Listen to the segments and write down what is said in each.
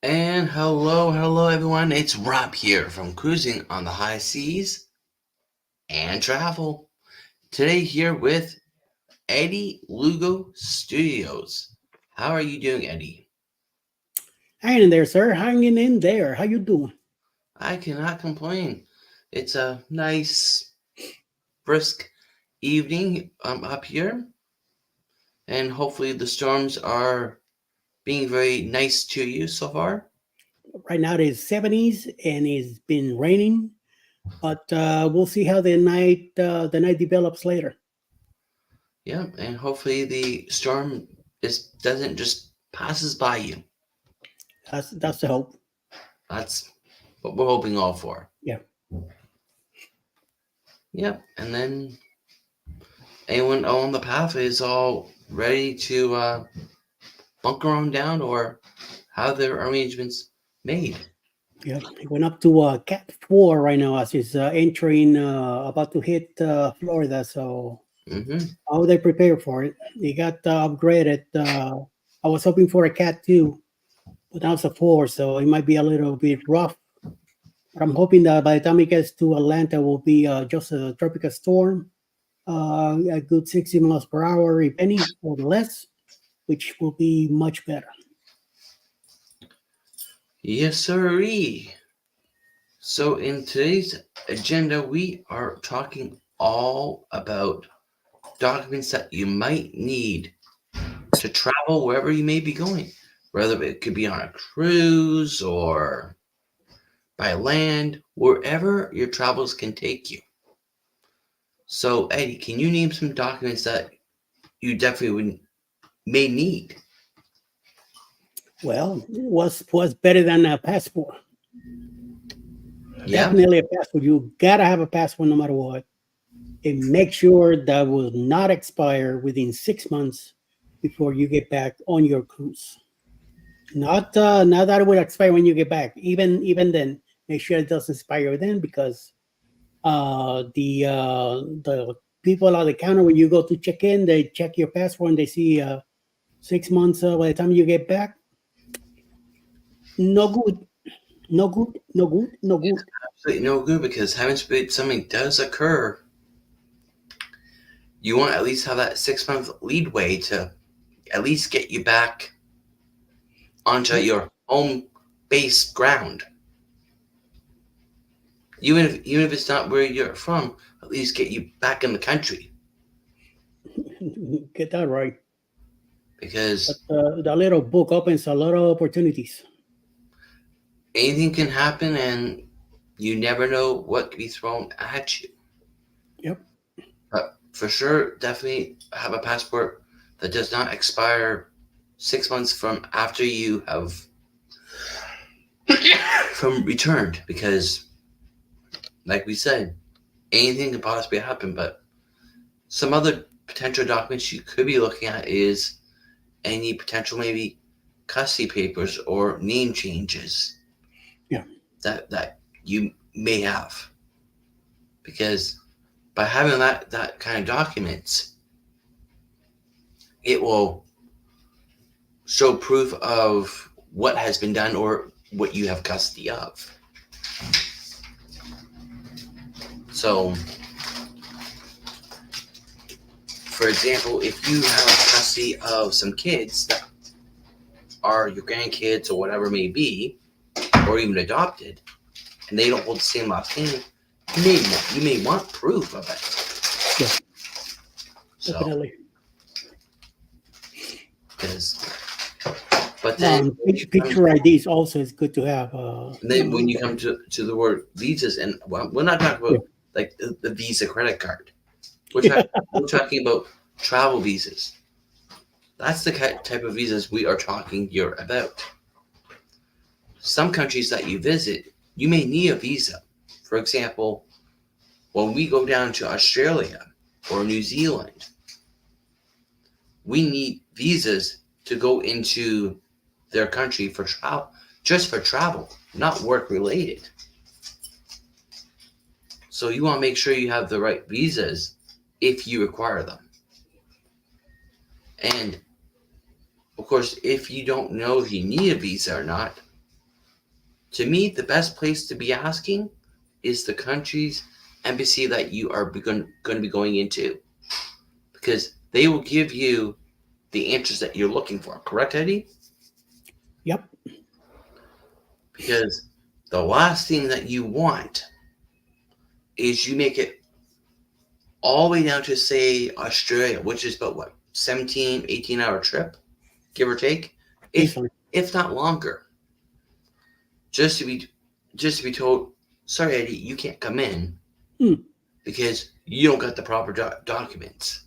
And hello everyone. It's Rob here from Cruising on the High Seas and Travel. Today here with Eddie Lugo Studios. How are you doing, Eddie? Hanging in there, sir. Hanging in there. How you doing? I cannot complain. It's a nice, brisk evening up here, and hopefully the storms are being very nice to you so far. Right now it is 70s and it's been raining, but we'll see how the night develops later. Yeah, and hopefully the storm doesn't just passes by you. That's the hope. That's what we're hoping all for. Yeah. Yep. And then anyone on the path is all ready to bunker on down or have their arrangements made. Yeah. It went up to Cat 4 right now as it's entering, about to hit Florida. So Mm-hmm. how they prepare for it? They got upgraded. I was hoping for a Cat 2, but now it's a 4, so it might be a little bit rough. But I'm hoping that by the time it gets to Atlanta, it will be just a tropical storm, a good 60 miles per hour, if any, or less, which will be much better. Yes, sirree. So in today's agenda, we are talking all about documents that you might need to travel wherever you may be going, whether it could be on a cruise or by land, wherever your travels can take you. So, Eddie, can you name some documents that you definitely may need? Well, was better than a passport. Yeah, Definitely a passport. You gotta have a passport no matter what, and make sure that will not expire within 6 months before you get back on your cruise. Not that it will expire when you get back. Even then, make sure it doesn't expire then because the people at the counter when you go to check in, they check your passport and they see 6 months by the time you get back. No good, no good, no good, no good. absolutely no good because heaven forbid something does occur. You want to at least have that 6 month leadway to at least get you back onto Yep. your home base ground. Even if it's not where you're from, at least get you back in the country Get that right. But because the little book opens a lot of opportunities. anything can happen and you never know what could be thrown at you. Yep. But for sure, definitely have a passport that does not expire 6 months from after you have from returned because like we said, anything can possibly happen. But some other potential documents you could be looking at is any potential maybe custody papers or name changes Yeah. that you may have because by having that kind of documents, it will show proof of what has been done or what you have custody of. So, for example, if you have custody of some kids that are your grandkids or whatever it may be, or even adopted, and they don't hold the same last name, you may want proof of it. Yeah. So, Definitely. because, but then when you come Picture IDs also is good to have. then when you come to the word visas, and well, we're not talking Yeah. about like the Visa credit card. We're talking about travel visas. That's the type of visas we are talking here about. Some countries that you visit, you may need a visa. For example, when we go down to Australia or New Zealand, we need visas to go into their country for travel, just for travel, not work related. So you want to make sure you have the right visas if you require them. And of course, if you don't know if you need a visa or not, To me, the best place to be asking is the country's embassy that you are going to be going into, because they will give you the answers that you're looking for. Correct, Eddie? Yep. Because the last thing that you want is you make it all the way down to, say, Australia, which is about what, 17, 18-hour trip, give or take, Easily. if not longer, just to be told, sorry, Eddie, you can't come in because you don't got the proper documents.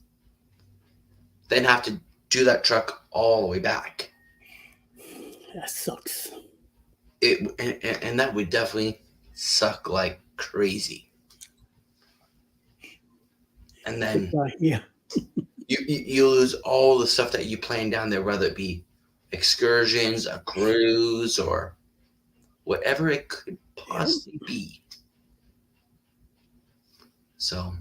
Then have to do that truck all the way back. That sucks. And that would definitely suck like crazy. And then Yeah. you lose all the stuff that you plan down there, whether it be excursions, a cruise, or whatever it could possibly be. So,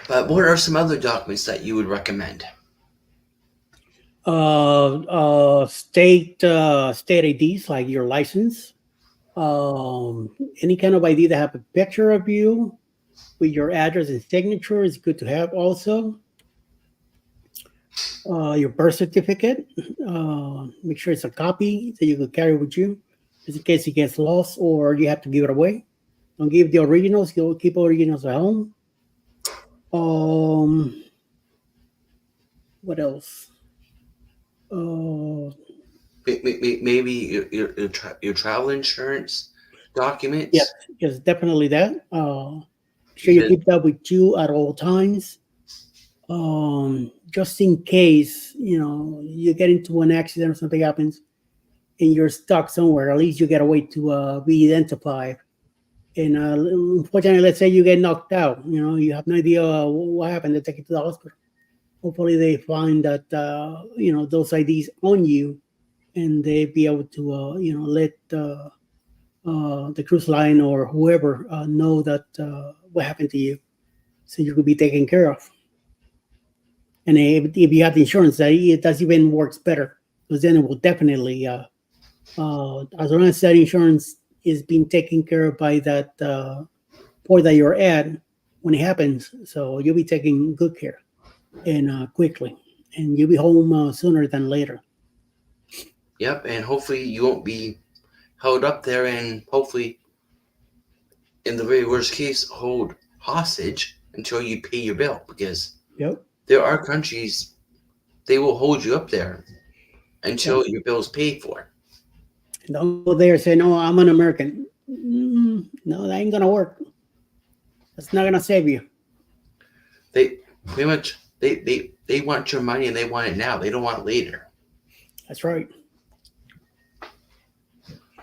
but what are some other documents that you would recommend? State IDs like your license, any kind of ID that have a picture of you with your address and signature is good to have. Also, your birth certificate, make sure it's a copy that you can carry with you, just in case it gets lost or you have to give it away. Don't give the originals. You'll keep originals at home. What else? Maybe your travel insurance documents. Yes, definitely that. Sure you keep that with you at all times. Just in case you get into an accident or something happens, and you're stuck somewhere. At least you get a way to be identified. And unfortunately, let's say you get knocked out. You have no idea what happened. They take you to the hospital. Hopefully, they find that those IDs on you, and they be able to let the cruise line or whoever know that what happened to you, so you could be taken care of. And if you have the insurance, that even works better, because then it will definitely, as long as that insurance is being taken care of by that port that you're at when it happens, so you'll be taking good care and quickly, and you'll be home sooner than later. Yep, and hopefully you won't be held up there, and hopefully, in the very worst case, hold hostage until you pay your bill, because there are countries, they will hold you up there until your bill's paid for. Don't go there and say, no, I'm an American. No, that ain't gonna work. That's not gonna save you. They pretty much they want your money, and they want it now. They don't want it later. That's right.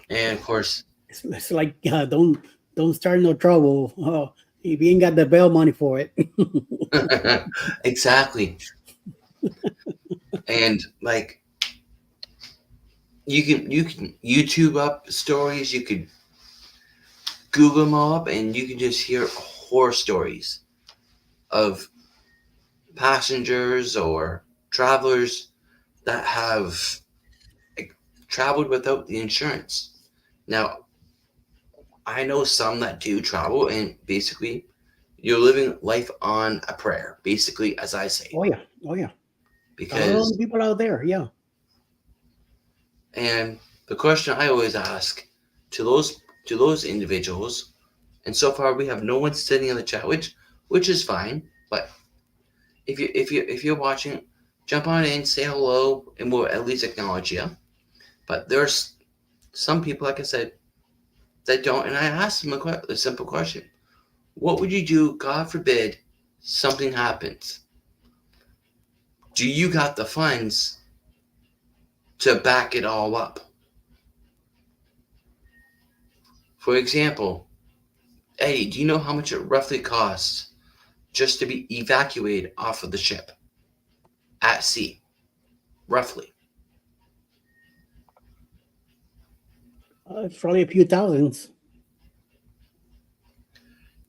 And of course, it's like don't start no trouble if you ain't got the bail money for it. Exactly. And like, you can YouTube up stories, you could Google them all up, and you can just hear horror stories of passengers or travelers that have traveled without the insurance. Now, I know some that do travel, and basically you're living life on a prayer, basically, as I say. Oh yeah. Because people out there, yeah. And the question I always ask to those individuals, and so far we have no one sitting in the chat, which is fine. But if you're watching, jump on in, say hello, and we'll at least acknowledge you. But there's some people, like I said, that don't, and I asked them a simple question: what would you do, God forbid, something happens? Do you got the funds to back it all up? For example, Eddie, do you know how much it roughly costs just to be evacuated off of the ship at sea? Roughly. It's probably a few thousands.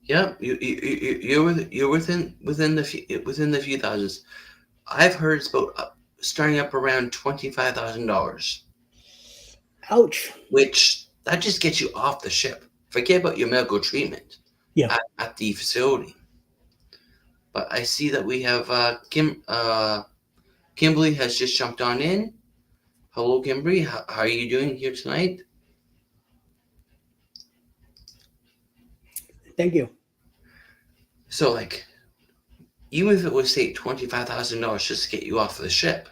Yeah, you're within the few thousands. I've heard it's about starting up around $25,000. Ouch. which that just gets you off the ship. Forget about your medical treatment Yeah. at the facility. But I see that we have Kimberly has just jumped on in. Hello, Kimberly. How are you doing here tonight? Thank you. So, like, even if it was say $25,000 just to get you off the ship,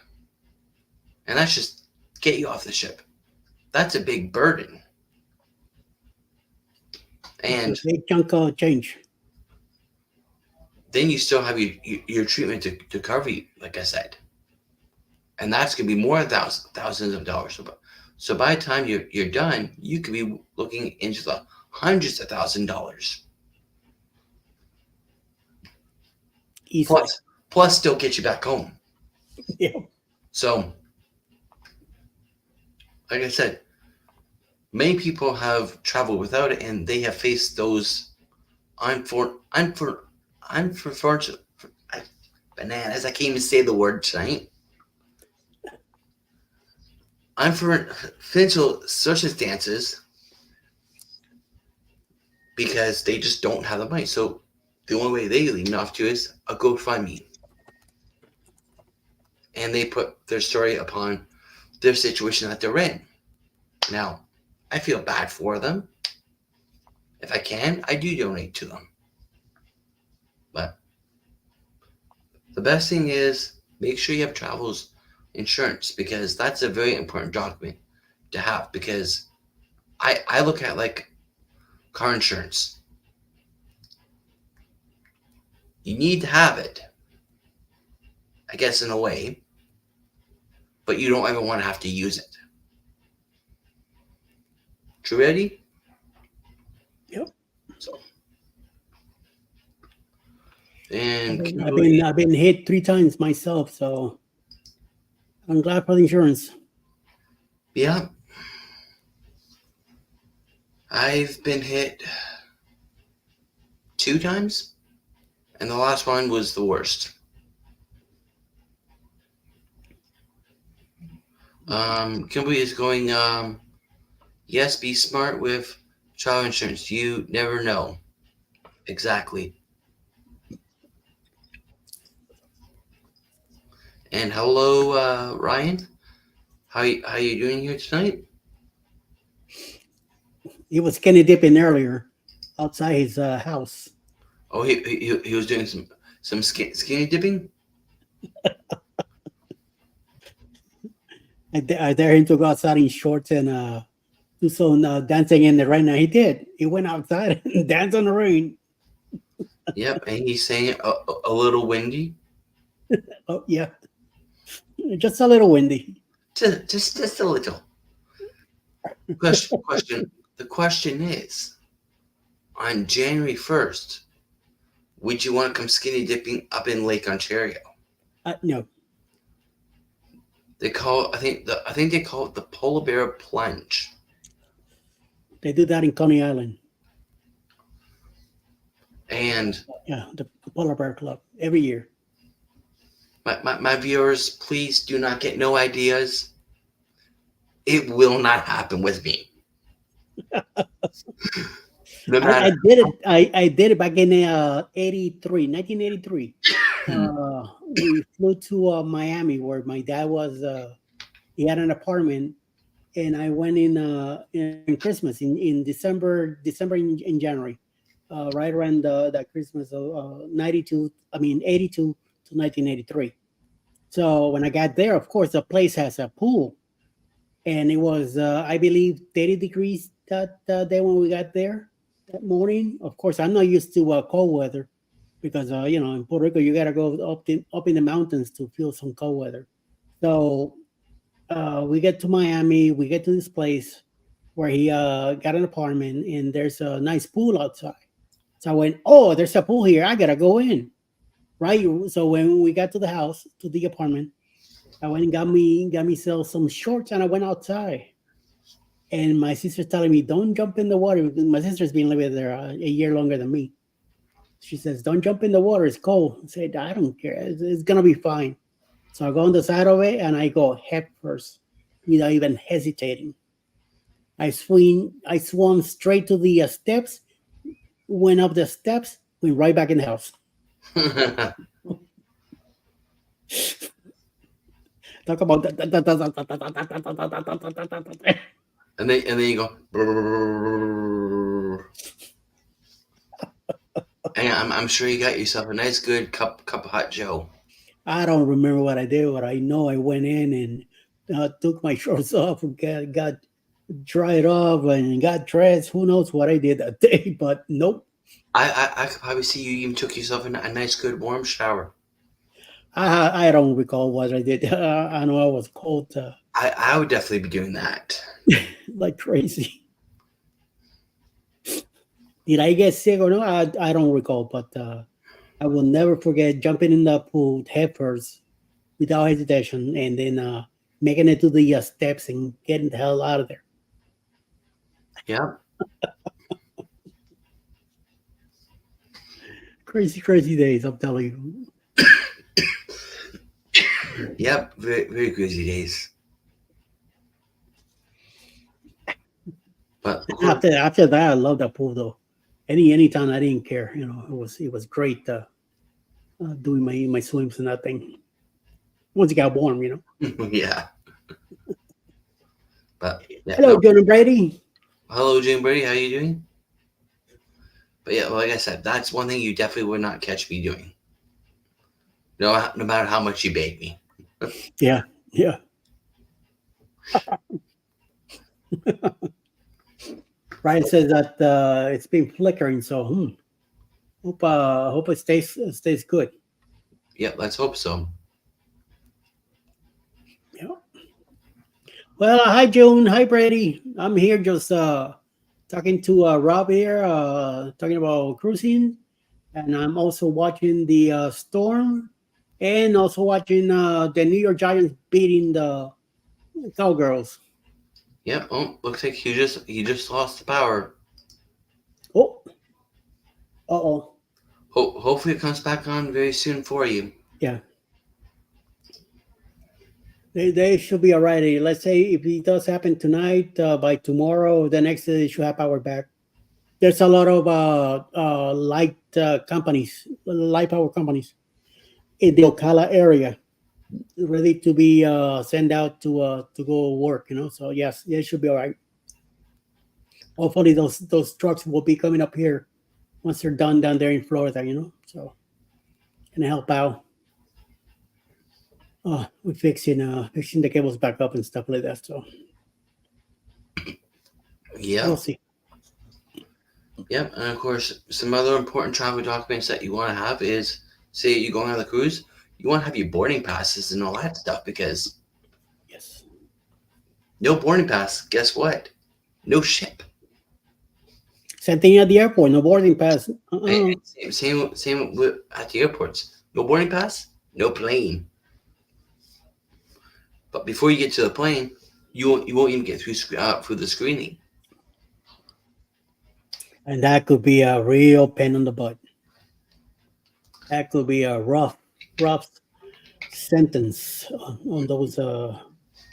and that's just get you off the ship, that's a big burden. And It's a big chunk of change. then you still have your treatment to cover you, like I said, and that's gonna be more than thousands of dollars. So by the time you're done, you could be looking into the hundreds of $1,000s. Easily. Plus still get you back home. Yeah. So, like I said, many people have traveled without it, and they have faced those unfortunate bananas. I can't even say the word tonight. Unfortunate circumstances because they just don't have the money. So the only way they lean off to is a GoFundMe, and they put their story upon their situation that they're in. Now, I feel bad for them. If I can, I do donate to them. But the best thing is make sure you have travel's insurance, because that's a very important document to have, because I look at like car insurance. You need to have it, I guess, in a way, but you don't ever want to have to use it. True, Eddie? Yep. So, and I've been hit 3 times myself, so I'm glad for the insurance. yeah, I've been hit 2 times, and the last one was the worst. Kimberly is going, yes, be smart with travel insurance. You never know. Exactly. And hello, Ryan. How you doing here tonight? He was skinny dipping earlier outside his house. Oh, he was doing some skinny dipping. I dare him to go outside in shorts and do some dancing in the rain. Now he did. He went outside and danced on the rain. Yep, and he's saying it a little windy. Oh yeah, just a little windy. Just a little. Question. The question is, on January 1st, would you want to come skinny dipping up in Lake Ontario? No. They call it, I think they call it the polar bear plunge. They do that in Coney Island. And yeah, the Polar Bear Club every year. My viewers, please do not get no ideas. It will not happen with me. No matter. I did it. I did it back in 1983. We flew to Miami, where my dad was. He had an apartment, and I went in Christmas in December in January, right around that Christmas of 82 to 1983. So when I got there, of course, the place has a pool, and it was I believe 30 degrees that day when we got there that morning. Of course, I'm not used to cold weather, because in Puerto Rico you gotta go up in the mountains to feel some cold weather. So we get to Miami, we get to this place where he got an apartment, and there's a nice pool outside. So I went, oh, there's a pool here, I gotta go in, right? So when we got to the house, to the apartment, I went and got myself some shorts, and I went outside. And my sister's telling me, don't jump in the water, because my sister's been living there a year longer than me. She says, don't jump in the water, it's cold. I said, I don't care, it's gonna be fine. So I go on the side of it, and I go head first without even hesitating. I swam straight to the steps, went up the steps, went right back in the house. Talk about that. and then you go. "Brrrr." And I'm sure you got yourself a nice good cup of hot Joe. I don't remember what I did, but I know I went in and took my shorts off and got dried off and got dressed. Who knows what I did that day? But nope. I could probably see you even took yourself a nice good warm shower. I don't recall what I did. I know I was cold I would definitely be doing that. like crazy. Did I get sick or no? I don't recall, but I will never forget jumping in the pool head first without hesitation and then making it to the steps and getting the hell out of there. Yep. Crazy, crazy days, I'm telling you. Yep. Very, very crazy days. But of course, After that, I love that pool though. Anytime I didn't care, it was great doing my swims and that thing. Once it got warm. yeah. But yeah, Hello, no. John and Brady. Hello, Jim Brady. How you doing? But yeah, like I said, that's one thing you definitely would not catch me doing. No matter how much you beg me. Yeah, yeah. Ryan says that it's been flickering, so hope it stays good. Yep. Let's hope so. Yeah. Well, hi June, hi Brady. I'm here just talking to Rob here, talking about cruising, and I'm also watching the storm, and also watching the New York Giants beating the Cowgirls. Yep. Oh, looks like you just lost the power. Oh, oh, Hopefully it comes back on very soon for you. yeah. They should be all right. Let's say if it does happen tonight, by tomorrow, the next day they should have power back. There's a lot of light companies, light power companies in the Ocala area, ready to be sent out to go work. So yes, they should be all right. Hopefully those trucks will be coming up here once they're done down there in Florida. So and help out. With fixing the cables back up and stuff like that. So we'll Yep. see. Yep. And of course, some other important travel documents that you want to have is, say you're going on the cruise, you want to have your boarding passes and all that stuff, because Yes. no boarding pass, guess what? No ship. Same thing at the airport. No boarding pass. And same at the airports. No boarding pass, no plane. But before you get to the plane, you won't even get through the screening. And that could be a real pain in the butt. That could be a rough sentence on those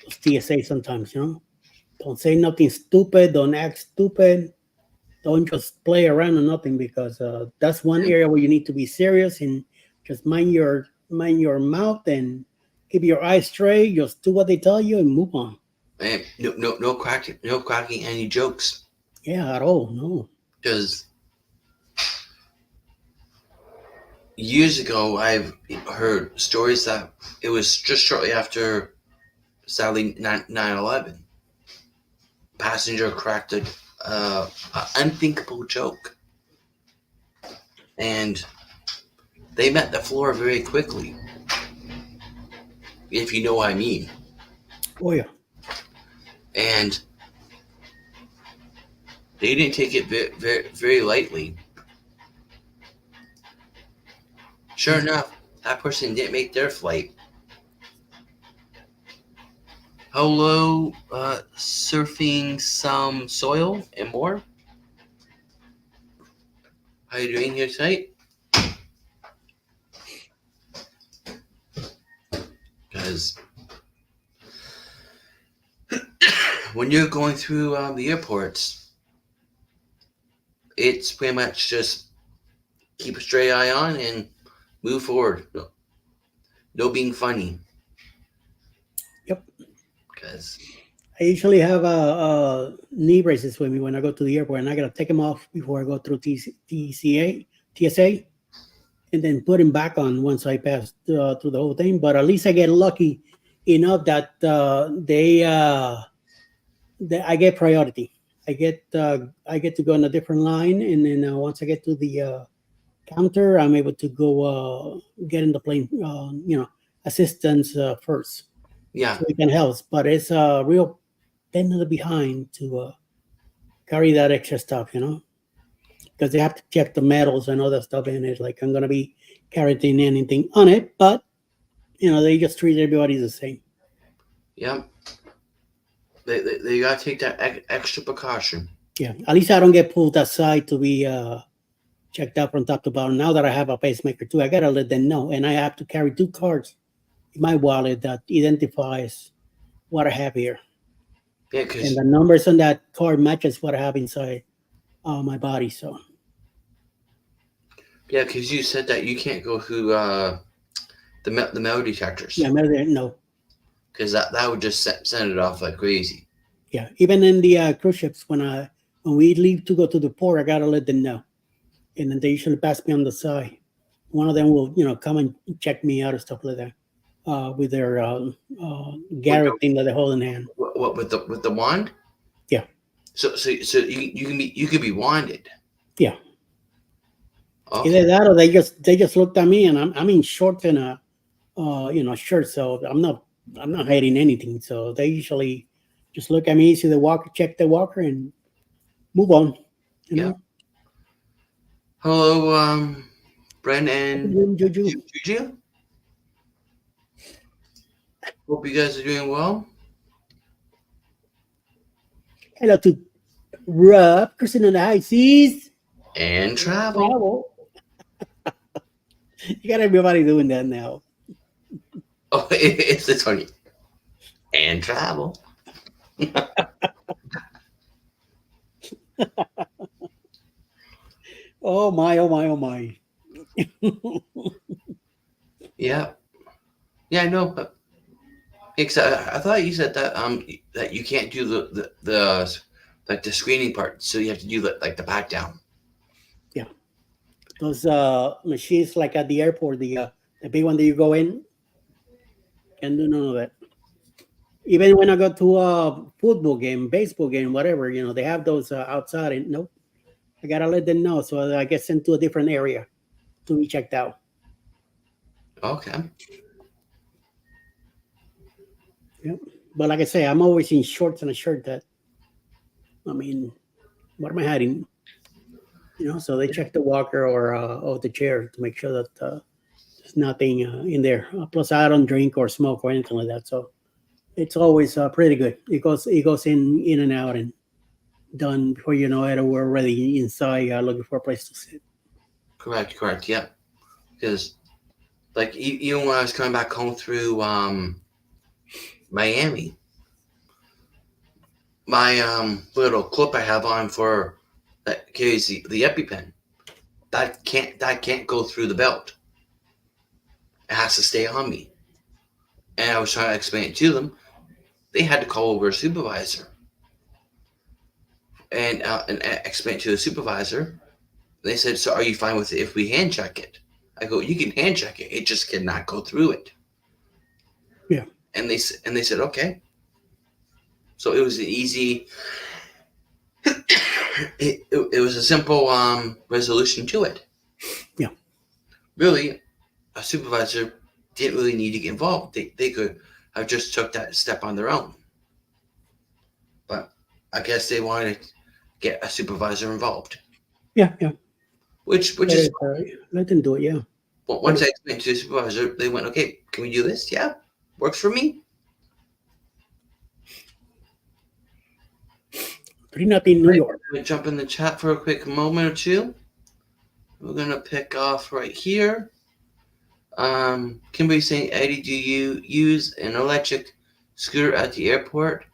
TSA sometimes. Don't say nothing stupid. Don't act stupid. Don't just play around or nothing, because that's one area where you need to be serious and just mind your mouth and keep your eyes straight. Just do what they tell you and move on. And no cracking any jokes, Yeah, at all. No. because years ago I've heard stories that it was just shortly after, sadly, 9/11. Passenger cracked an unthinkable joke, and they met the floor very quickly, if you know what I mean. Oh yeah. And they didn't take it very, very, very lightly. Sure enough, that person didn't make their flight. Hello, surfing some soil and more. How you doing here tonight? Because when you're going through the airports, it's pretty much just keep a straight eye on and move forward. No being funny. Yep. Because I usually have knee braces with me when I go to the airport, and I gotta take them off before I go through TSA, and then put them back on once I pass through the whole thing. But at least I get lucky enough that I get priority. I get to go on a different line, and then once I get to the counter, I'm able to go get in the plane. Assistance first, yeah, so it can help. But it's a real pain in the behind to carry that extra stuff, because they have to check the metals and all that stuff in it. Like I'm gonna be carrying anything on it, but they just treat everybody the same. yeah. They gotta take that extra precaution. Yeah, at least I don't get pulled aside to be checked out from top to bottom. Now that I have a pacemaker too, I gotta let them know, and I have to carry 2 cards in my wallet that identifies what I have here, Yeah, and because the numbers on that card matches what I have inside my body. So you said that you can't go through the metal detectors. yeah, no, Because that would just send it off like crazy. yeah. Even in the cruise ships, when we leave to go to the port, I gotta let them know, and then they usually pass me on the side. One of them will, come and check me out and stuff like that, with their Garrett thing that they hold in hand. What with the wand? Yeah. So you can be wanded. Yeah. Okay. Either that or they just looked at me, and I'm in shorts and a shirt, so I'm not hiding anything. So they usually just look at me, see the walker, check the walker, and move on. Yeah. Hello, Bren and Juju. Juju. Hope you guys are doing well. Hello to Rob, Kristen on the high seas. And travel. You got everybody doing that now. Oh, it's funny. And travel. Oh my, oh my, oh my. Yeah. Yeah, I know. But I thought you said that you can't do the like the screening part, so you have to do like the back down. Yeah. Those machines like at the airport, the big one that you go in, can't do none of that. Even when I go to a football game, baseball game, whatever, they have those outside, and nope, I gotta let them know, so I get sent to a different area to be checked out. Okay. Yep. But like I say, I'm always in shorts and a shirt. I mean, what am I hiding? So they check the walker or the chair to make sure that there's nothing in there. Plus, I don't drink or smoke or anything like that, so it's always pretty good. It goes in and out and done before you know it. We're already inside looking for a place to sit. Correct. Yeah. Because like even when I was coming back home through Miami, my little clip I have on for that carries the EpiPen, that can't go through the belt. It has to stay on me. And I was trying to explain it to them. They had to call over a supervisor and explain it to the supervisor. They said, "So are you fine with it if we hand check it?" I go, "You can hand check it. It just cannot go through it." Yeah. And they said, "Okay." So it was an easy. It was a simple resolution to it. Yeah. Really, a supervisor didn't really need to get involved. They could have just took that step on their own. But I guess they wanted to get a supervisor involved. Yeah. Which is let them do it. Yeah. well, once I explained to the supervisor, they went, "Okay, can we do this? Yeah, works for me." Pretty nothing, New York. I'm gonna jump in the chat for a quick moment or two. We're gonna pick off right here. Kimberly saying, "Eddie, do you use an electric scooter at the airport?"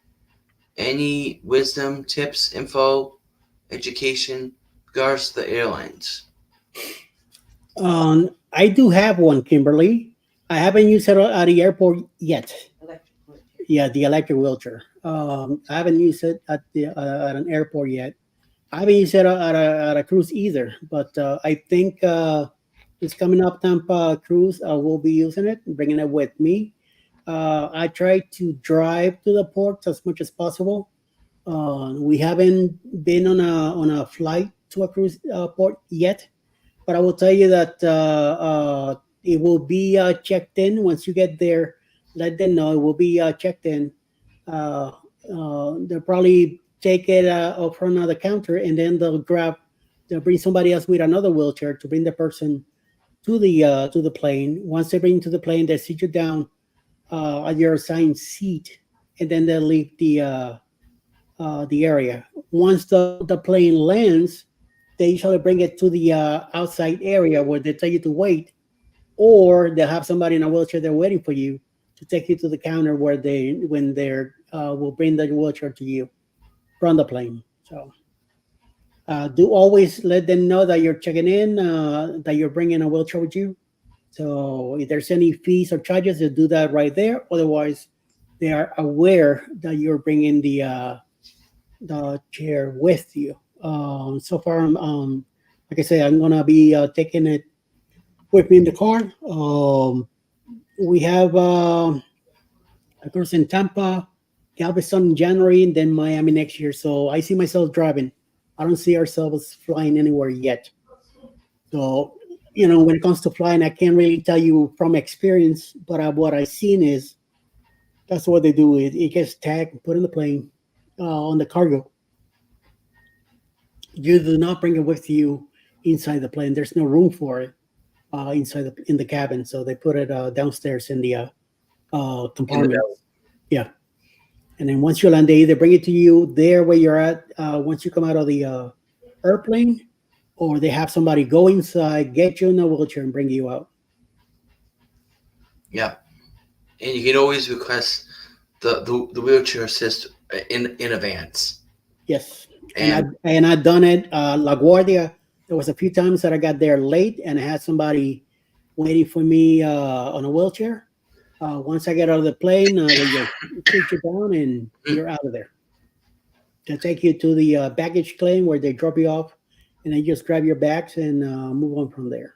Any wisdom, tips, info, education regards to the airlines? I do have one, Kimberly. I haven't used it at the airport yet. Yeah, the electric wheelchair. I haven't used it at an airport yet. I haven't used it at a cruise either. But I think it's coming up Tampa cruise. I will be using it, bringing it with me. I try to drive to the port as much as possible. We haven't been on a flight to a cruise port yet, but I will tell you that it will be checked in once you get there. Let them know it will be checked in. Uh, they'll probably take it up front of the counter, and then they'll bring somebody else with another wheelchair to bring the person to the plane. Once they bring you to the plane, they sit you down at your assigned seat, and then they'll leave the area. Once the plane lands, they usually bring it to the outside area where they tell you to wait, or they'll have somebody in a wheelchair there waiting for you to take you to the counter where they're will bring the wheelchair to you from the plane. So do always let them know that you're checking in, that you're bringing a wheelchair with you. So if there's any fees or charges, they do that right there. Otherwise, they are aware that you're bringing the chair with you. So far, like I say, I'm gonna be taking it with me in the car. We have a course in Tampa, Galveston in January, and then Miami next year. So I see myself driving. I don't see ourselves flying anywhere yet. So when it comes to flying, I can't really tell you from experience, but what I've seen is that's what they do. It gets tagged, put in the plane, on the cargo. You do not bring it with you inside the plane. There's no room for it in the cabin, so they put it downstairs in the In the compartment. bell. Yeah, and then once you land, they either bring it to you there where you're at once you come out of the airplane, or they have somebody go inside, get you in a wheelchair, and bring you out. Yeah. And you can always request the wheelchair assist in advance. Yes, And and I've done it. La Guardia. There was a few times that I got there late, and I had somebody waiting for me on a wheelchair. Once I get out of the plane, they just sit you down and mm, you're out of there. They take you to the baggage claim where they drop you off, and then you just grab your bags and move on from there.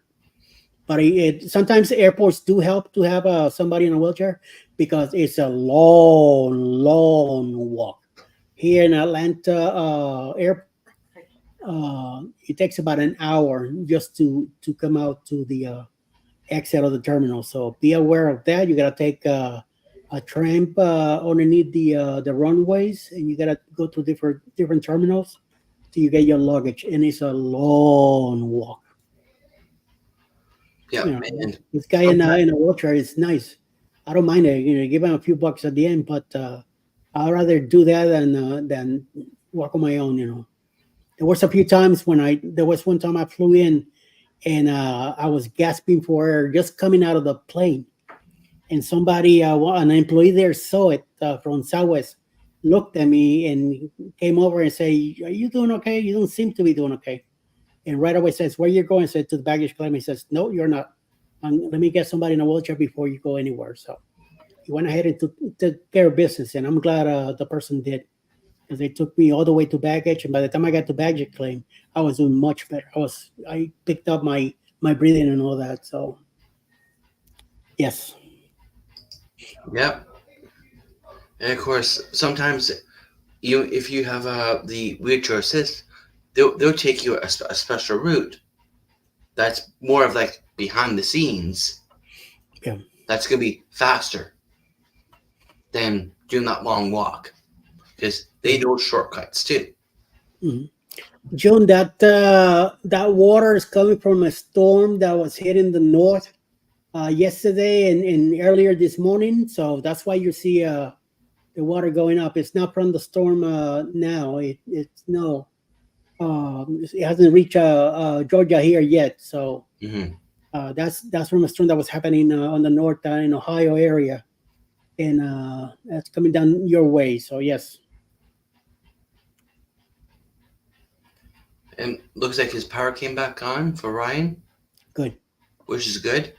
But sometimes airports do help to have somebody in a wheelchair because it's a long, long walk. Here in Atlanta airport, it takes about an hour just to come out to the exit of the terminal. So be aware of that. You gotta take a tramp underneath the runways, and you gotta go to different terminals till you get your luggage, and it's a long walk. yeah, and This guy sometimes in a wheelchair is nice. I don't mind it. Give him a few bucks at the end, but I'd rather do that than walk on my own. There was a few times when there was one time I flew in, and I was gasping for air just coming out of the plane, and somebody, an employee there, saw it from Southwest, looked at me and came over and say, "Are you doing okay? You don't seem to be doing okay." And right away says, "Where you going?" I said, "To the baggage claim." He says, "No, you're not. Let me get somebody in a wheelchair before you go anywhere." So he went ahead and took care of business, and I'm glad the person did, because they took me all the way to baggage. And by the time I got to baggage claim, I was doing much better. I picked up my breathing and all that. So yes, yeah, and of course sometimes if you have the wheelchair assist, they'll take you a special route that's more of like behind the scenes. yeah. That's gonna be faster than doing that long walk because they know shortcuts too. Mhm. John, that water is coming from a storm that was hitting the north yesterday and earlier this morning. So that's why you see the water going up. It's not from the storm now. It's no. It hasn't reached Georgia here yet. So Hmm. that's from a storm that was happening on the north in Ohio area, and that's coming down your way. So yes. And looks like his power came back on for Ryan, Good. which is good.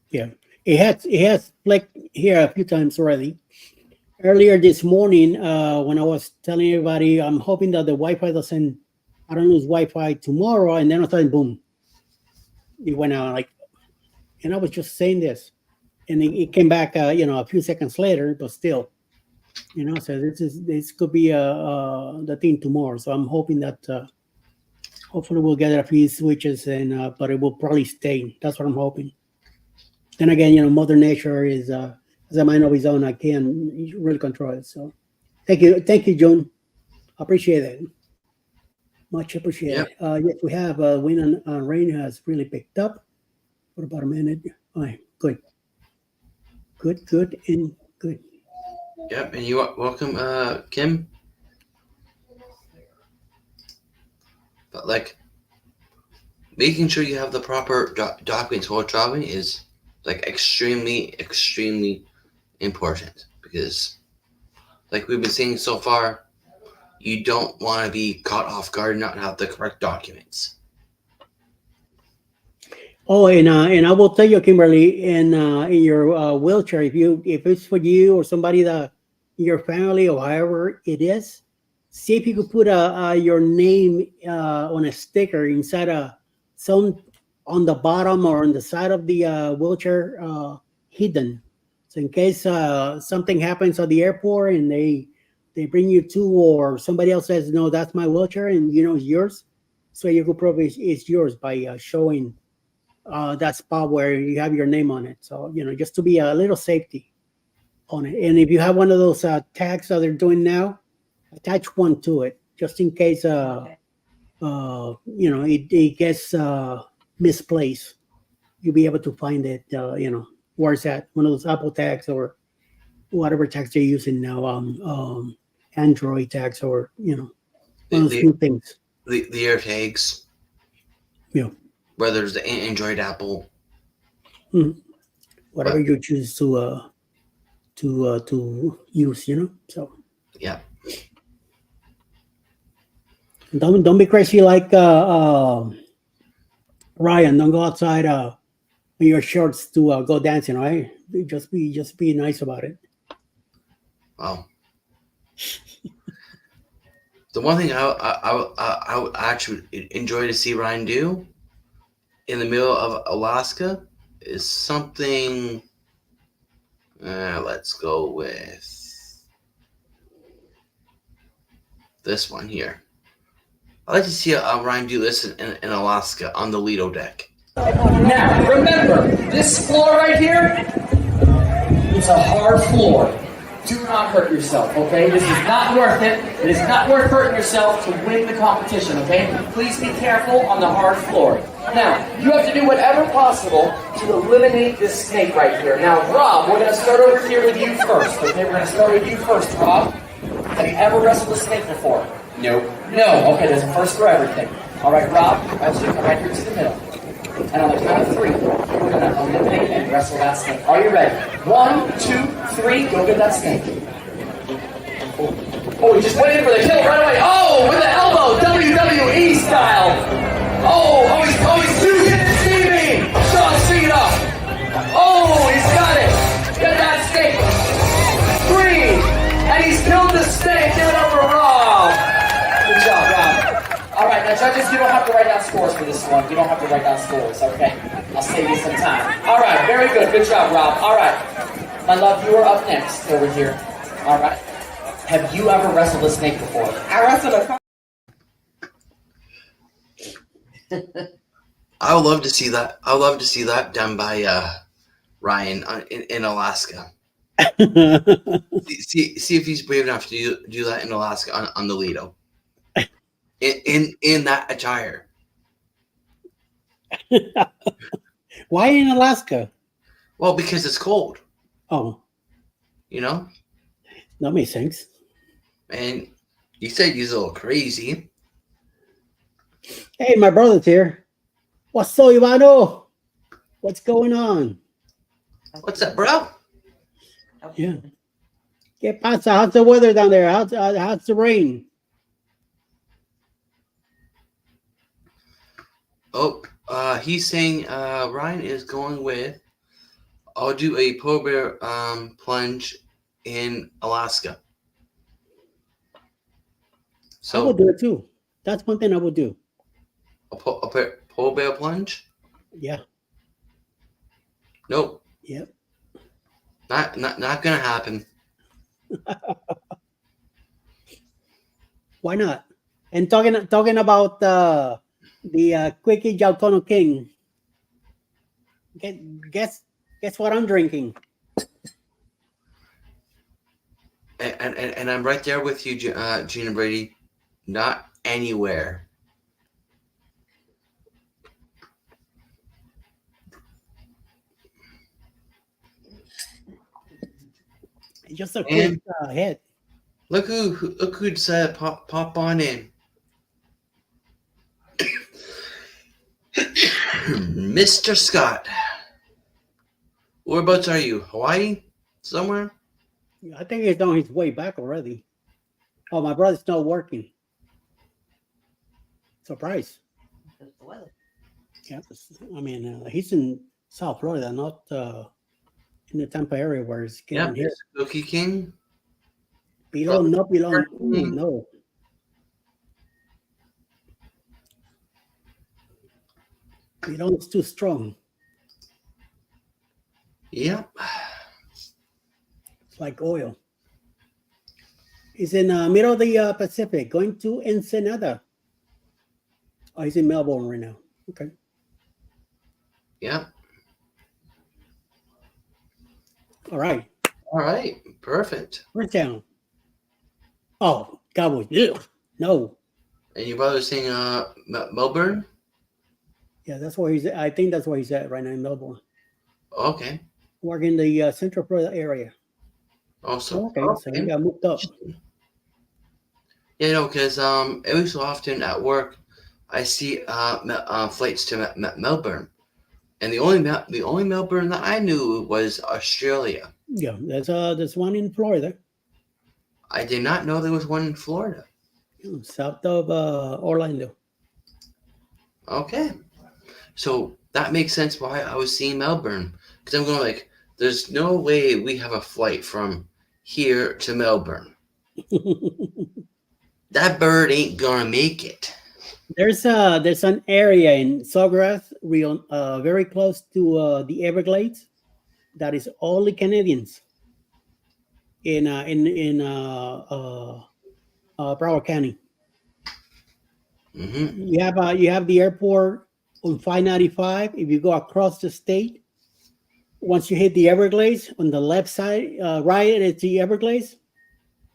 Yeah. It has flicked here a few times already. Earlier this morning, when I was telling everybody, I'm hoping that the Wi-Fi doesn't, I don't lose Wi-Fi tomorrow, and then all of a sudden, boom, it went out. Like, and I was just saying this, and it came back, a few seconds later, but still, So this could be the thing tomorrow. So I'm hoping that hopefully we'll get a few switches, and but it will probably stay. That's what I'm hoping. Then again, Mother Nature is has a mind of his own. I can't really control it. So thank you, John. Appreciate it. Much appreciated. Yep. Yes, we have wind and rain has really picked up for about a minute. All right, good, and good. Yep. And you are welcome, Kim. But like, making sure you have the proper documents while traveling is like extremely, extremely important, because like we've been saying so far, you don't want to be caught off guard and not have the correct documents. Oh, and I will tell you, Kimberly, in your wheelchair, if it's for you or somebody that your family or however it is, see if you could put your name on a sticker inside some on the bottom or on the side of the wheelchair, hidden. So in case something happens at the airport and they bring you to, or somebody else says no, that's my wheelchair, and it's yours, so you could prove it's yours by showing that spot where you have your name on it. So, just to be a little safety on it. And if you have one of those tags that they're doing now, attach one to it just in case, it gets misplaced. You'll be able to find it, where it's at, one of those Apple tags or whatever tags they're using now, Android tags, or, one of those new things. The air tags. Yeah. Whether it's the Android, Apple, whatever you choose to use, So yeah. Don't be crazy like Ryan. Don't go outside in your shorts to go dancing, right? Just be nice about it. Wow. The one thing I would actually enjoy to see Ryan do in the middle of Alaska is something. Let's go with this one here. I like to see Ryan do this in Alaska on the Lido deck. Now, remember, this floor right here, it's a hard floor. Do not hurt yourself, okay? This is not worth it. It is not worth hurting yourself to win the competition, okay? Please be careful on the hard floor. Now, you have to do whatever possible to eliminate this snake right here. Now, Rob, we're going to start over here with you first, okay? We're going to start with you first, Rob. Have you ever wrestled a snake before? Nope. No. Okay, there's a first for everything. All right, Rob, I want you to come right here to the middle. And on the count of 3, we're going to eliminate and wrestle that snake. Are you ready? 1, 2, 3, go get that snake. Oh, he just went in for the kill right away. Oh, with the elbow, WWE style. He's using it, Stevie. John Cena. Oh, he's got it. Get that snake. 3, and he's killed the snake. Give it up for Rob. Good job, Rob. All right, now judges, you don't have to write down scores for this one. You don't have to write down scores, okay? I'll save you some time. All right, very good. Good job, Rob. All right. My love, you are up next over here. All right. Have you ever wrestled a snake before? I wrestled a. I would love to see that. I would love to see that done by Ryan in Alaska. see if he's brave enough to do that in Alaska on the Lido. In that attire. Why in Alaska? Well, because it's cold. Oh, that makes sense. And you said he's a little crazy. Hey, my brother's here. What's up, Ivano? What's going on? What's up, bro? Yeah. ¿Qué pasa? How's the weather down there? How's the rain? Oh, he's saying Ryan is going with. I'll do a polar bear plunge in Alaska. I would So do it too. That's one thing I would do. a polar bear plunge? Yeah. Nope, Yep. not gonna happen. Why not? And talking about the Quickie Jalcono King. Guess guess what I'm drinking? And I'm right there with you, Gina Brady. Not anywhere. Just a quick And hit. look who said pop on in. Mr. Scott. Whereabouts are you? Hawaii? Somewhere? I think he's on his way back already. Oh, my brother's not working. Surprise. Because the weather. Yeah, I mean, he's in South Florida, not in the Tampa area where it's Yeah, getting here. Cookie King. Pilon, no pilon. Ooh, no. Pilon is too strong. Yep. It's like oil. He's in the middle of the Pacific, going to Ensenada. Oh, he's in Melbourne right now. Okay. Yep. All right. All right. Perfect. First down. Oh, Cowboys. Ugh. No. And your brother's saying Melbourne? Yeah, that's where he's at. I think that's where he's at right now in Melbourne. Okay. Working in the Central Florida area. Also. Okay, so he got moved up. Yeah, no, because every so often at work, I see flights to Melbourne, and the only Melbourne that I knew was Australia. Yeah, there's one in Florida, I did not know there was one in Florida. south of Orlando. Okay, so that makes sense why I was seeing Melbourne, because I'm going like, there's no way we have a flight from here to Melbourne. That bird ain't gonna make it. There's an area in Sawgrass, very close to the Everglades, that is only Canadians in Broward County. Mm-hmm. You have the airport on 595. If you go across the state, once you hit the Everglades, on the left side, right is the Everglades.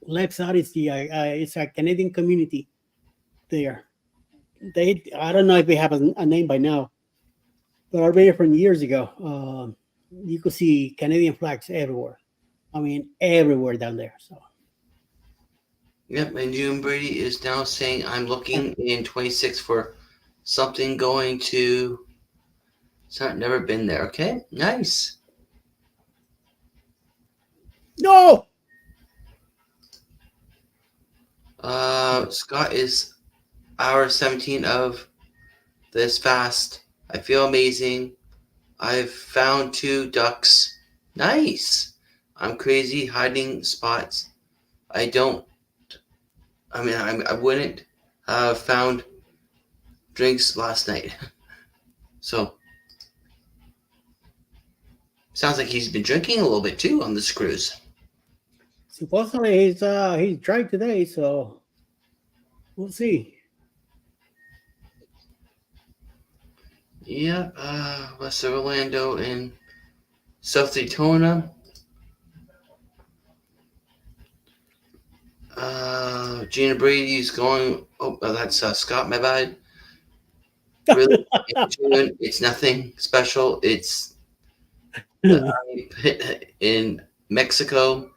Left side is the it's a Canadian community there. I don't know if they have a name by now, but I've been here from years ago. You could see Canadian flags everywhere. I mean, everywhere down there. So Yep, and June Brady is now saying I'm looking in 26 for something going to. It's not never been there. Okay, nice. no. Scott is hour 17 of this fast. I feel amazing. I've found 2 ducks. Nice. I'm crazy hiding spots. I wouldn't have found drinks last night. So, sounds like he's been drinking a little bit too on this cruise. Supposedly he's dry today, so we'll see. Yeah, West of Orlando and South Daytona. Gina Brady's going. Oh, that's Scott. My bad. Really, it's nothing special. It's in Mexico.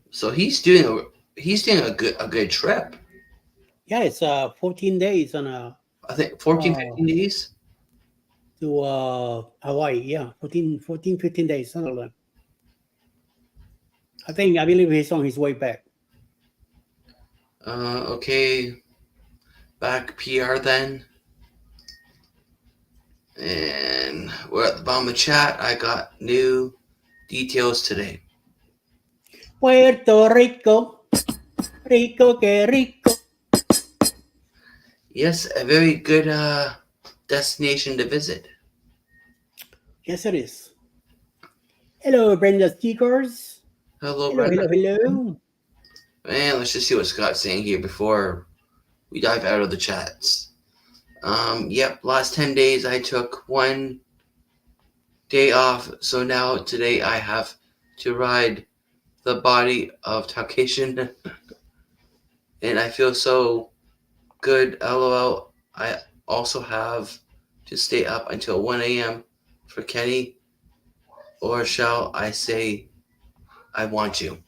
So he's doing a good trip. Yeah, it's 14 days on a I think 14, 15 days. to Hawaii. Yeah, 14, 15 days, something like that. I believe he's on his way back. Okay. back PR then. And we're at the bottom of the chat. I got new details today. Puerto Rico, rico que rico. Yes, a very good destination to visit. Yes, it is. Hello, Brenda Stickers. Hello, Hello, Brenda. hello. And let's just see what Scott's saying here before we dive out of the chats. Yep, last 10 days I took 1 day off, so now today I have to ride the body of Taukation. And I feel so good, lol. I also have to stay up until 1 a.m. for Kenny, or shall I say, I want you.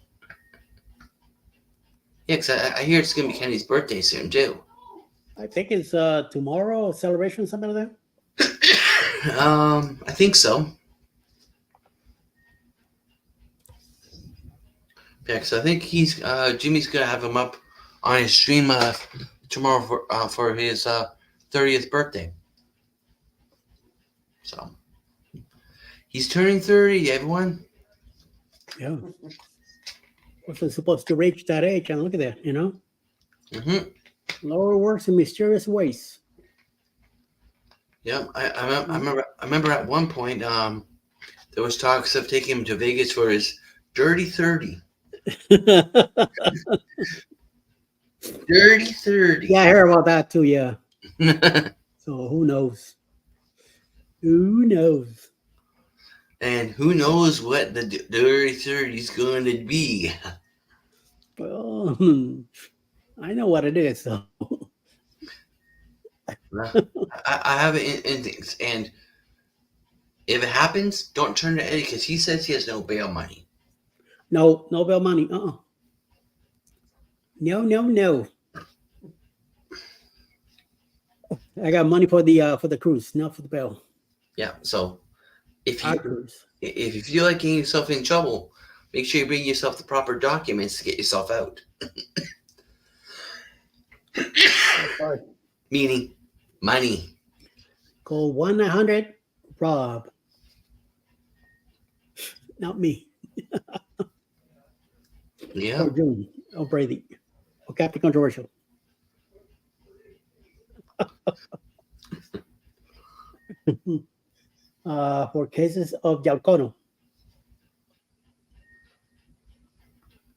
Yeah, because I hear it's going to be Kenny's birthday soon, too. I think it's tomorrow, a celebration, something like that. I think so. Yeah, because I think he's Jimmy's gonna have him up on his stream tomorrow for his 30th birthday. So he's turning 30, everyone. Yeah. Wasn't supposed to reach that age, and look at that, Mm-hmm. Lord works in mysterious ways. Yeah, I remember at one point there was talks of taking him to Vegas for his dirty 30. Dirty 30. Yeah, I heard about that too. Yeah. So who knows? Who knows? And who knows what the dirty 30 is going to be? Well, I know what it is. So I have it in things, and if it happens, don't turn to Eddie because he says he has no bail money. no bail money. No. I got money for the cruise, not for the bail. Yeah, so if Our you cruise. if you feel like getting yourself in trouble, make sure you bring yourself the proper documents to get yourself out. Meaning money. Call 1-900-ROB. Not me. Yeah. Or June. Or Brady. Or Captain Controversial. For cases of Yaucono.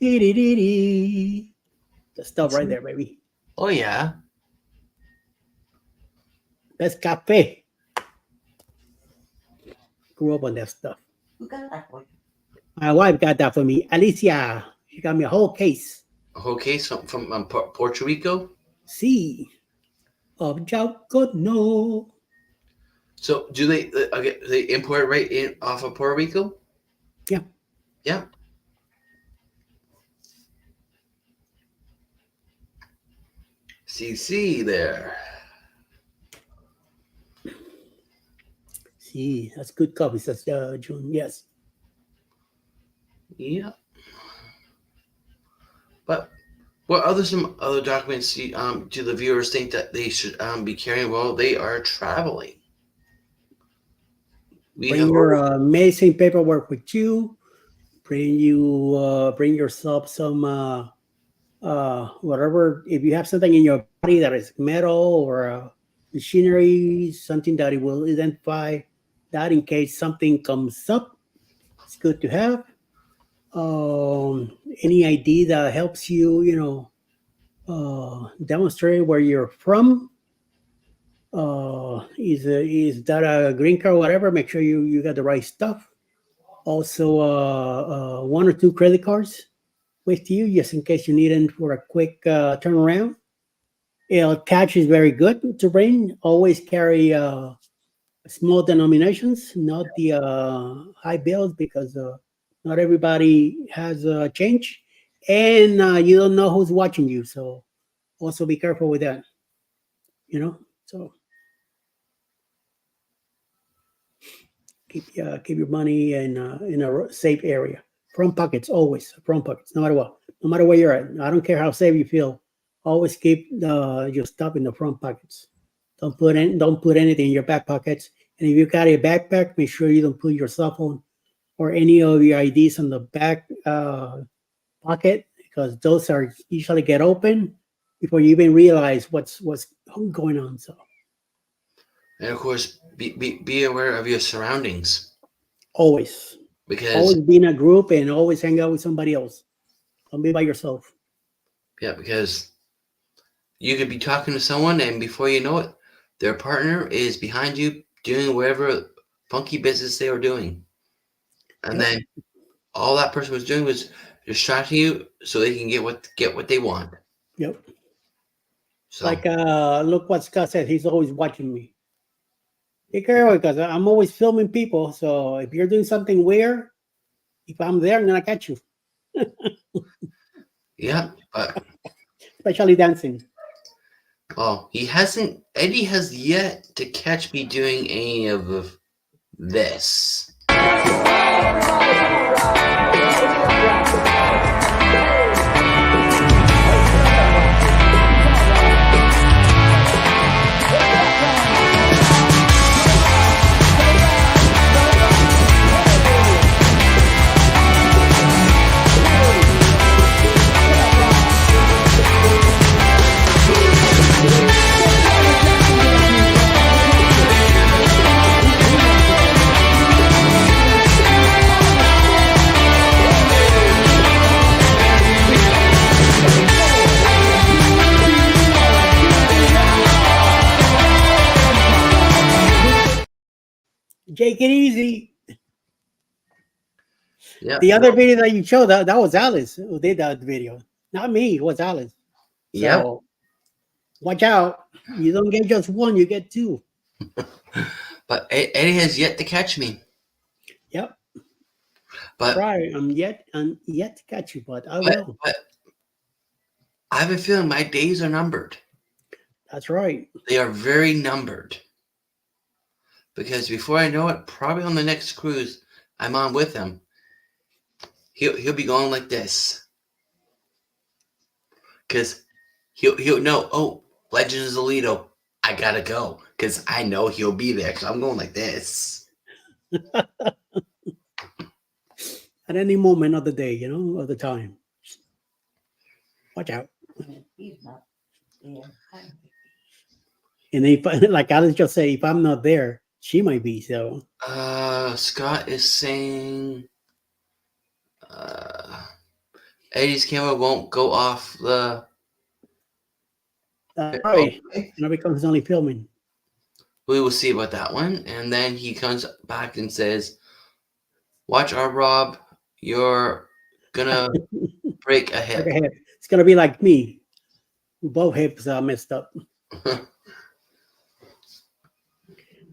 The stuff right there, baby. Oh yeah. That's cafe. Grew up on that stuff. Who got that for you? My wife got that for me. Alicia. She got me a whole case. A whole case from Puerto Rico. See. Of Yaucono. So do they import it right in off of Puerto Rico? Yeah. Yeah. CC there. See, that's good coffee, says June. Yes. Yeah. But what some other documents do the viewers think that they should be carrying while they are traveling? Bring your amazing paperwork with you. Bring yourself some whatever. If you have something in your body that is metal or machinery, something that it will identify that in case something comes up, it's good to have. Any ID that helps you, demonstrate where you're from. Is that a green card or whatever? Make sure you got the right stuff. Also, 1 or 2 credit cards with you, just in case you need them for a quick turnaround. Cash is very good to bring. Always carry small denominations, not the high bills, because not everybody has change, and you don't know who's watching you. So also be careful with that. So keep your money in a safe area. Front pockets, always front pockets, no matter what, no matter where you're at. I don't care how safe you feel. always keep your stuff in the front pockets. Don't put anything in your back pockets. And if you got a backpack, make sure you don't put your cell phone or any of your IDs on the back pocket, because those are usually get open before you even realize what's going on. So And of course, be aware of your surroundings always because be in a group and always hang out with somebody else. Don't be by yourself. because you could be talking to someone and before you know it, their partner is behind you doing whatever funky business they were doing, and Yep. then all that person was doing was distracting you so they can get what they want. Yep. So Like look what Scott said. He's always watching me. Be careful because I'm always filming people. So if you're doing something weird, if I'm there, I'm gonna catch you. yeah, but Especially dancing. well, Eddie has yet to catch me doing any of this. Take it easy. Yeah. The other video that you showed, that was Alice who did that video. Not me, it was Alice. Yep. So watch out. You don't get just one, you get two. But Eddie has yet to catch me. Yep. But Try. I'm yet to catch you, but I will. but I have a feeling my days are numbered. That's right. They are very numbered. Because before I know it, probably on the next cruise I'm on with him, he'll be going like this. Because he'll know, oh, Legends of Alito, I gotta go. Because I know he'll be there. Because I'm going like this. At any moment of the day, of the time. Watch out. He's not there. And if, like Alice just said, if I'm not there, she might be. So Scott is saying Eddie's camera won't go off the. right. Because he's only filming. We will see about that one. And then he comes back and says, watch our Rob, you're gonna break a hip. Like a hip. It's gonna be like me. Both hips are messed up.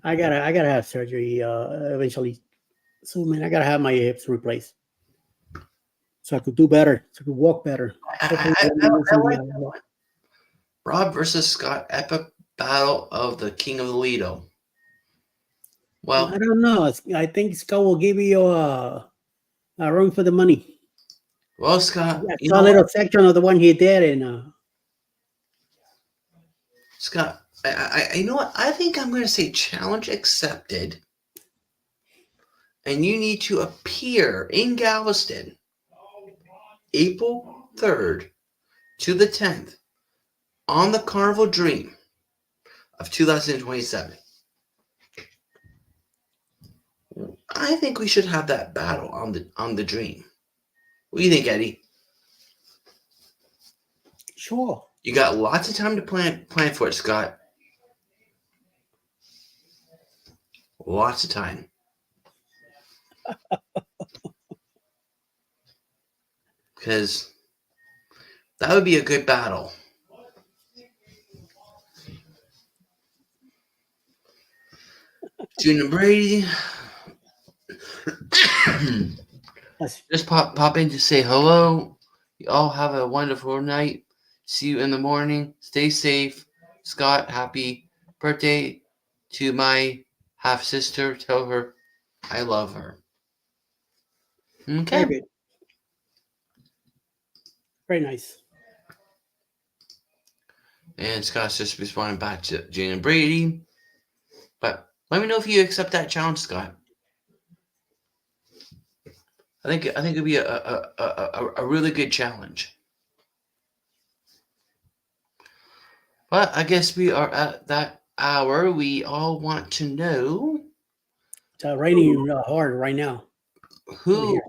I gotta have surgery eventually soon, man. I gotta have my hips replaced so I could do better, so I could walk better. I like that one. Rob versus Scott, epic battle of the King of the Lido. Well, I don't know. I think Scott will give you a run for the money. well, Scott, I saw a little section of the one he did, and Scott, I you know what? I think I'm going to say challenge accepted, and you need to appear in Galveston, April 3rd to the 10th, on the Carnival Dream of 2027. I think we should have that battle on the Dream. What do you think, Eddie? sure. You got lots of time to plan for it, Scott. Lots of time. Because that would be a good battle. Junior Brady. Just pop in to say hello. You all have a wonderful night. See you in the morning. Stay safe. Scott, happy birthday to my half sister. Tell her I love her. Okay. Very good. Very nice. And Scott's just responding back to Jane and Brady. But let me know if you accept that challenge, Scott. I think it'd be a really good challenge. But I guess we are at that hour. We all want to know It's raining hard right now. who. here.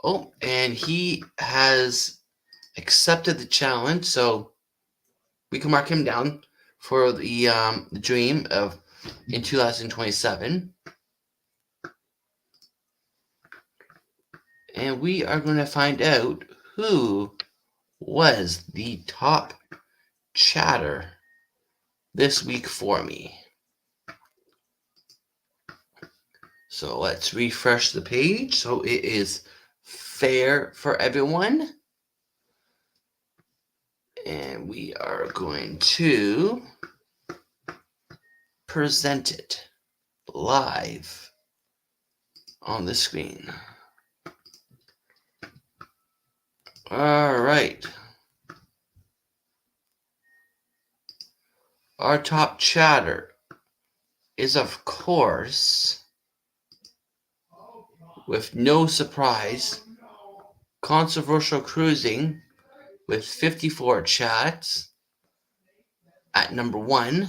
Oh, and he has accepted the challenge, so we can mark him down for the dream of in 2027. And we are going to find out who was the top chatter this week for me. So let's refresh the page so it is fair for everyone. And we are going to present it live on the screen. All right. Our top chatter is, of course, with no surprise, Controversial Cruising with 54 chats at number 1.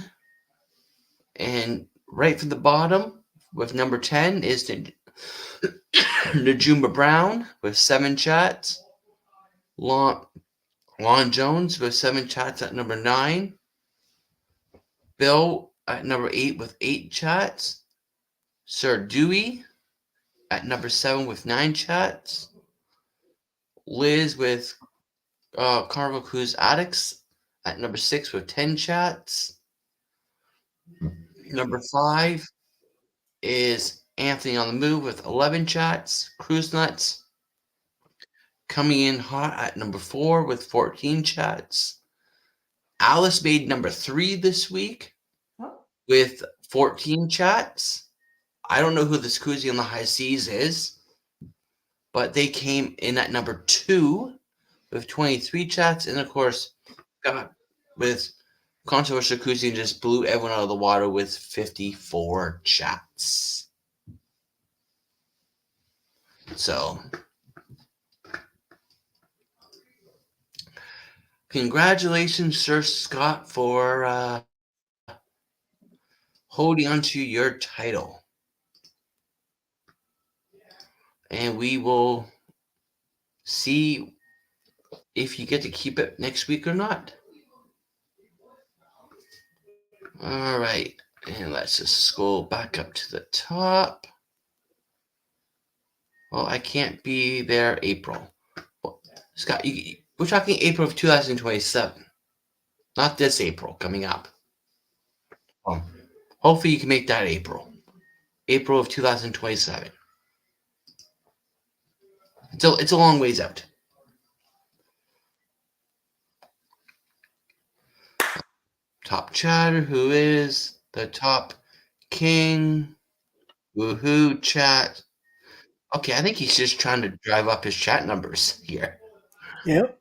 And right from the bottom with number 10 is Najuma Brown with 7 chats. Lon Jones with 7 chats at number 9. Bill at number 8 with 8 chats. Sir Dewey at number 7 with 9 chats. Liz with Carnival Cruise Addicts at number 6 with 10 chats. Number 5 is Anthony on the Move with 11 chats. Cruise Nuts coming in hot at number 4 with 14 chats. Alice made number 3 this week with 14 chats. I don't know who this Cruising on the High Seas is, but they came in at number 2 with 23 chats. And of course, Scott with Controversial Cruising just blew everyone out of the water with 54 chats. So, congratulations, Sir Scott, for holding on to your title. And we will see if you get to keep it next week or not. All right. And let's just scroll back up to the top. Well, I can't be there April. Well, Scott, we're talking April of 2027. Not this April coming up. Well, hopefully you can make that April. April of 2027. It's a long ways out. Top chatter, who is the top king? Woohoo, chat. Okay, I think he's just trying to drive up his chat numbers here. Yep.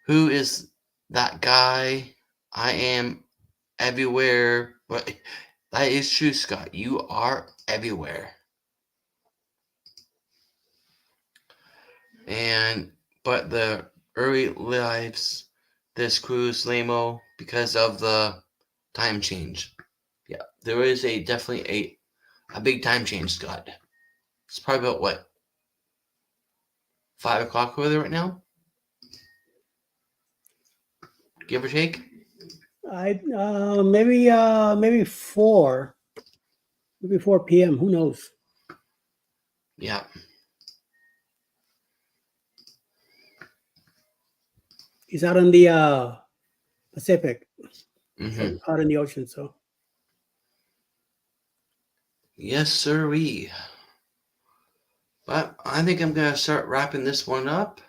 Who is that guy? I am everywhere. But that is true, Scott. You are everywhere. But the early lives, this cruise lame-o because of the time change. Yeah, there is definitely a big time change, Scott. It's probably about what? 5 o'clock over there right now? Give or take? Maybe 4. Maybe 4 p.m. Who knows? Yeah. He's out in the Pacific, Mm-hmm. out in the ocean. So Yes, sirree. But I think I'm going to start wrapping this one up.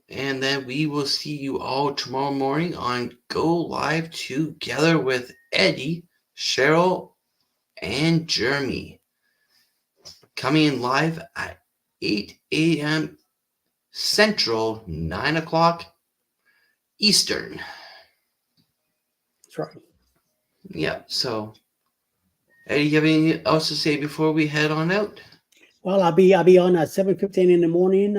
And then we will see you all tomorrow morning on Go Live Together with Eddie, Cheryl, and Jeremy. Coming in live at 8 a.m. Central, 9 o'clock Eastern. That's right. Yeah. So, Eddie, you have anything else to say before we head on out? Well, I'll be on at 7:15 in the morning.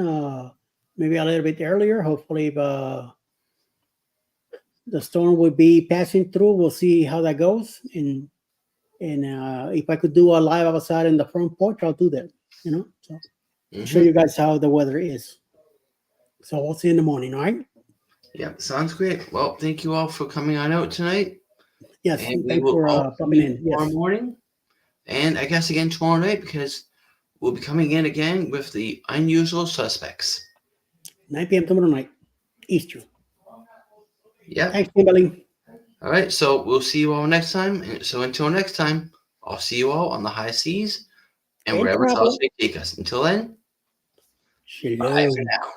Maybe a little bit earlier. Hopefully, the storm will be passing through. We'll see how that goes. And if I could do a live outside in the front porch, I'll do that. You know, so show Mhm. you guys how the weather is. So we'll see you in the morning. All right. Yeah, sounds great. Well, thank you all for coming on out tonight. Yes. And we Thanks will for all coming see you in. tomorrow Yes. morning. And I guess again tomorrow night because we'll be coming in again with the unusual suspects. 9 p.m. tomorrow night, Eastern. Yeah. Thanks, Kimberly. All right. So we'll see you all next time. And so until next time, I'll see you all on the high seas and Safe wherever travel. sauce may take us. Until then, bye Shalom. for now.